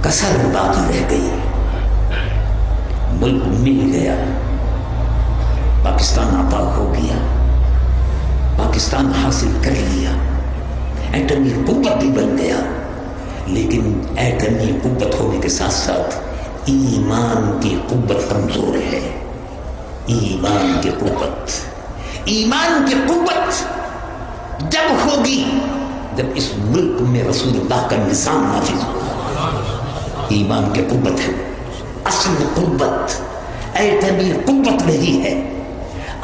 کسر باقی رہ گئی. ملک مل گیا، پاکستان عطا ہو گیا، پاکستان حاصل کر لیا، ایٹمی قوت بھی بن گیا. لیکن ایٹمی قوت ہونے کے ساتھ ساتھ ایمان کی قوت کمزور ہے. ایمان کی قوت، ایمان کی قوت جب ہوگی جب اس ملک میں رسول اللہ کا نظام نافذ ہوگا. ایمان کی قوت ہے. اصل قوت ایٹمی قوت نہیں ہے،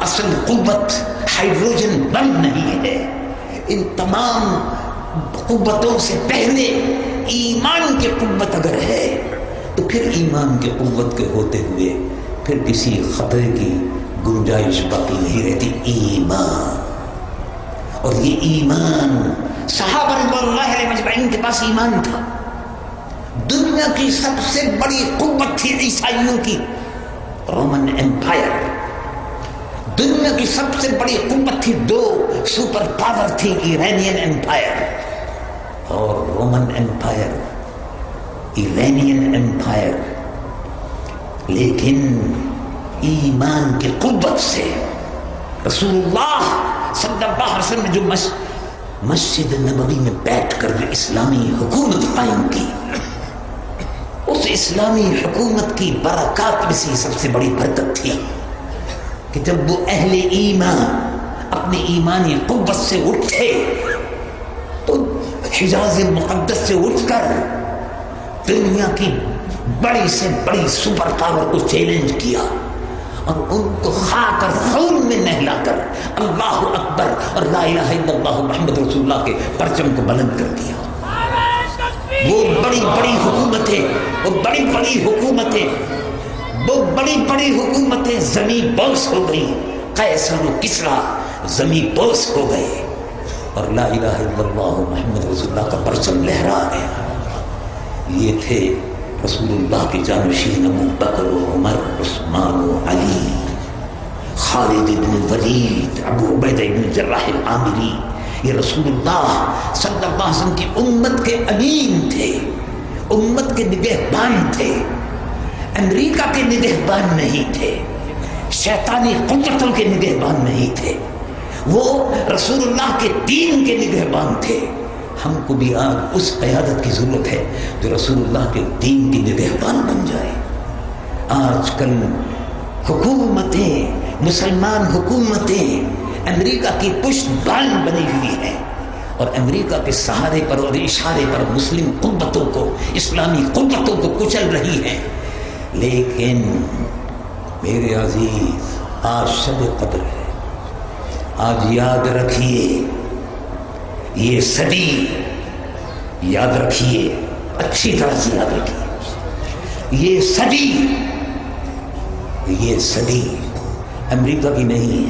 اصل قوت ہائیڈروجن بم نہیں ہے. ان تمام قوتوں سے پہلے ایمان کی قوت اگر ہے تو پھر ایمان کی قوت کے ہوتے ہوئے پھر کسی خطرے کی گنجائش باقی نہیں رہتی. ایمان، اور یہ ایمان صحابہ رضوان اللہ علیہ مجمعین کے پاس ایمان تھا. دنیا کی سب سے بڑی قوت تھی عیسائیوں کی رومن ایمپائر. دنیا کی سب سے بڑی قوت تھی، دو سپر پاور تھی، ایرانین ایمپائر اور رومن ایمپائر، ایرانین ایمپائر. لیکن ایمان کی قوت سے رسول اللہ صلی اللہ علیہ وسلم نے جو مسجد نبوی میں بیٹھ کر جو اسلامی حکومت قائم کی، اس اسلامی حکومت کی برکات میں سے سب سے بڑی برکت تھی کہ جب وہ اہل ایمان اپنی ایمانی قوت سے اٹھے تو حجاز مقدس سے اٹھ کر دنیا کی بڑی سے بڑی سپر پاور کو چیلنج کیا اور ان کو خاک اور خون میں نہلا کر اللہ اکبر اور لا الہ الا اللہ محمد رسول اللہ کے پرچم کو بلند کر دیا. وہ بڑی بڑی حکومتیں، وہ بڑی بڑی حکومتیں، وہ بڑی بڑی حکومتیں زمین بوس ہو گئی. قیصر و کسریٰ زمین بوس ہو گئے اور لا الہ الا اللہ محمد رسول اللہ کا پرچم لہرا گیا. یہ تھے رسول اللہ کے جانشین ابو بکر و عمر، عثمان و علی، خالد بن ولید، ابو عبیدہ بن جراح العامری. یہ رسول اللہ صلی اللہ علیہ وسلم کی امت کے امین تھے، امت کے نگہبان تھے. امریکہ کے نگہبان نہیں تھے، شیطانی قوتوں کے نگہبان نہیں تھے، وہ رسول اللہ کے دین کے نگہبان تھے. ہم کو بھی آج اس قیادت کی ضرورت ہے جو رسول اللہ کے دین کی نگہبان بن جائے. آج کل حکومتیں، مسلمان حکومتیں امریکہ کی پشت بان بنی ہوئی ہیں اور امریکہ کے سہارے پر اور اشارے پر مسلم قوتوں کو، اسلامی قوتوں کو کچل رہی ہیں. لیکن میرے عزیز، آج شب قدر ہے. آج یاد رکھیے، یہ صدی یاد رکھیے، اچھی طرح سے یاد رکھیے، یہ صدی امریکہ کی نہیں ہے،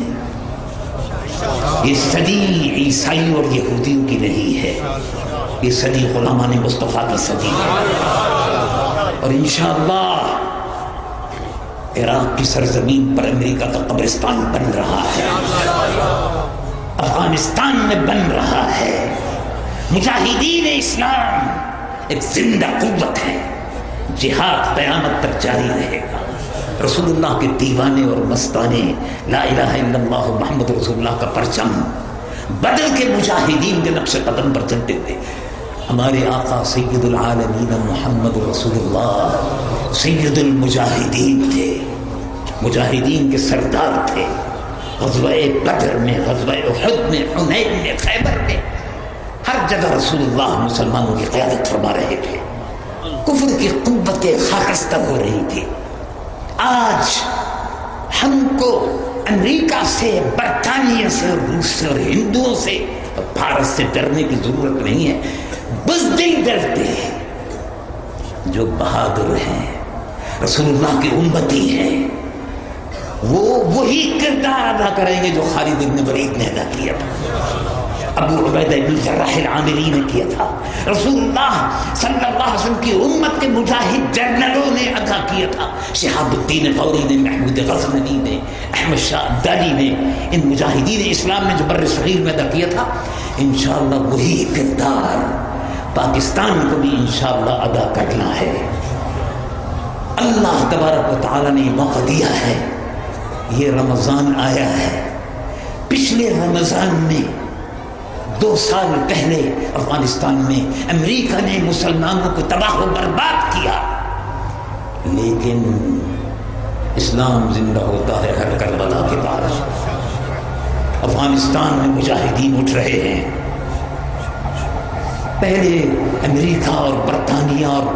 یہ صدی عیسائی اور یہودیوں کی نہیں ہے، یہ صدی غلامان مصطفیٰ کی صدی ہے. اور انشاءاللہ عراق کی سرزمین پر امریکہ کا قبرستان بن رہا ہے، افغانستان میں بن رہا ہے. مجاہدین اسلام ایک زندہ قوت ہے، جہاد قیامت تک جاری رہے گا. رسول اللہ کے دیوانے اور مستانے لا الہ الا اللہ محمد رسول اللہ کا پرچم بدل کے مجاہدین کے نقش قدم پر چلتے تھے. ہمارے آقا سید العالمین محمد رسول اللہ سید المجاہدین تھے، مجاہدین کے سردار تھے. غزوہ بدر میں، غزوہ احد میں، حنین میں، خیبر میں، ہر جگہ رسول اللہ مسلمانوں کی قیادت فرما رہے تھے. کفر کی قوتیں خاکستر ہو رہی تھی. آج ہم کو امریکہ سے، برطانیہ سے، روس سے اور ہندوؤں سے اور بھارت سے ڈرنے کی ضرورت نہیں ہے. بزدل ڈرتے ہیں. جو بہادر ہیں، رسول اللہ کے امتی ہیں، وہ وہی کردار ادا کریں گے جو خالد بن ولید نے ادا کیا تھا، ابو عبیدہ بن جراح العامری نے کیا تھا، رسول اللہ صلی اللہ علیہ وسلم کی امت کے مجاہد جنرلوں نے ادا کیا تھا. شہاب الدین غوری نے، محمود غزنوی نے، احمد شاہ ابدالی نے، ان مجاہدین اسلام نے جو بر صغیر میں ادا کیا تھا. انشاءاللہ وہی کردار، پاکستان کو بھی انشاءاللہ ادا کرنا ہے۔ اللہ تبارک و تعالیٰ نے موقع دیا ہے، یہ رمضان آیا ہے، پچھلے رمضان میں 2 سال پہلے افغانستان میں امریکہ نے مسلمانوں کو تباہ و برباد کیا، لیکن اسلام زندہ ہوتا ہے ہر کربلا کے بعد۔ افغانستان میں مجاہدین اٹھ رہے ہیں، پہلے امریکہ اور برطانیہ اور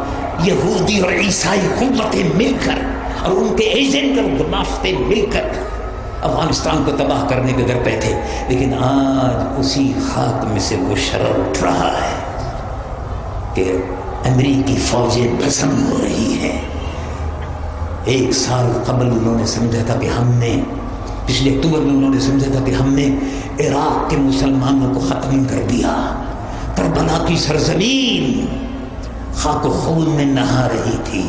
یہودی اور عیسائی قوتیں مل کر اور ان کے ایجنٹ اور گماشتے مل کر افغانستان کو تباہ کرنے کے در پہ تھے، لیکن آج اسی خاک میں سے وہ شرر اٹھ رہا ہے کہ امریکی فوجیں بھسم ہو رہی ہیں۔ 1 سال قبل انہوں نے سمجھا تھا کہ ہم نے، پچھلے اکتوبر میں انہوں نے سمجھا تھا کہ ہم نے عراق کے مسلمانوں کو ختم کر دیا، کربلا کی سرزمین خاک و خون میں نہا رہی تھی،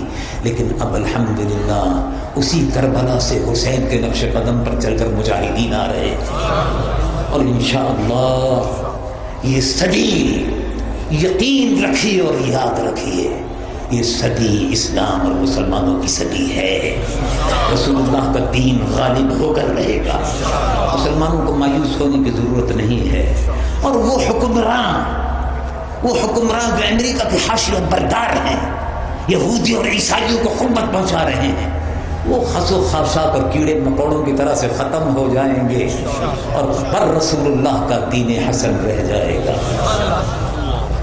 لیکن اب الحمدللہ اسی کربلا سے حسین کے نقش قدم پر چل کر مجاہدین آ رہے ہیں، اور انشاءاللہ یہ صدی یقین رکھیے اور یاد رکھیے، یہ صدی اسلام اور مسلمانوں کی صدی ہے۔ رسول اللہ کا دین غالب ہو کر رہے گا، مسلمانوں کو مایوس ہونے کی ضرورت نہیں ہے۔ اور وہ حکمران جو امریکہ کے حاشیہ بردار ہیں، یہودی اور عیسائیوں کو قوت پہنچا رہے ہیں، وہ خس و خاشاک اور کیڑے مکوڑوں کی طرح سے ختم ہو جائیں گے، اور پر رسول اللہ کا دین حسن رہ جائے گا۔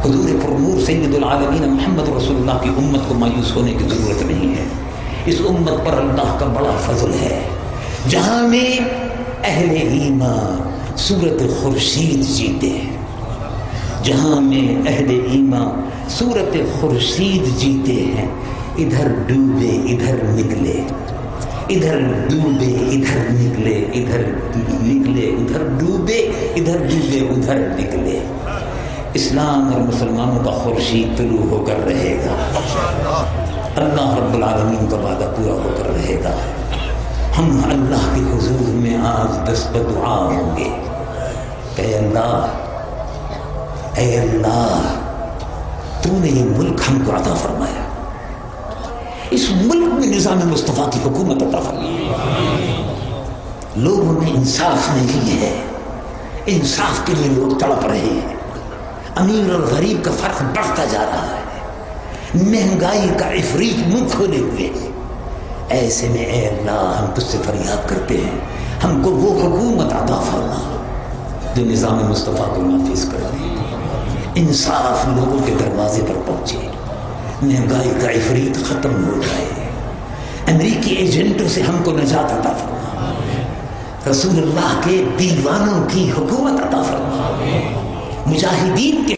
حضور پرنور سید العالمین محمد رسول اللہ کی امت کو مایوس ہونے کی ضرورت نہیں ہے۔ اس امت پر اللہ کا بڑا فضل ہے، جہاں میں اہل ایمان صورت خورشید جیتے ہیں، جہاں میں اہل ایمان صورت خورشید جیتے ہیں، ادھر ڈوبے ادھر نکلے، ادھر ڈوبے ادھر نکلے، ادھر نکلے ادھر ڈوبے، ادھر ڈوبے ادھر نکلے۔ اسلام اور مسلمانوں کا خورشید طلوع ہو کر رہے گا، اللہ رب العالمین کا وعدہ پورا ہو کر رہے گا۔ ہم اللہ کے حضور میں آج دست دعا ہوں گے کہ اے اللہ تو نے یہ ملک ہم کو عطا فرمایا، اس ملک میں نظام مصطفیٰ کی حکومت عطا فرمایا، لوگوں میں انصاف نہیں ہے، انصاف کے لیے لوگ تڑپ رہے ہیں، امیر اور غریب کا فرق بڑھتا جا رہا ہے، مہنگائی کا عفریت منہ کھولے ہوئے، ایسے میں اے اللہ ہم تجھ سے فریاد کرتے ہیں، ہم کو وہ حکومت عطا فرما جو نظام مصطفیٰ کو نافذ کر دے، انصاف لوگوں کے دروازے پر پہنچے، مہنگائی کا عفریت ختم ہو جائے، امریکی ایجنٹوں سے ہم کو نجات عطا فرما، رسول اللہ کے دیوانوں کی حکومت عطا فرما، مجاہدین کے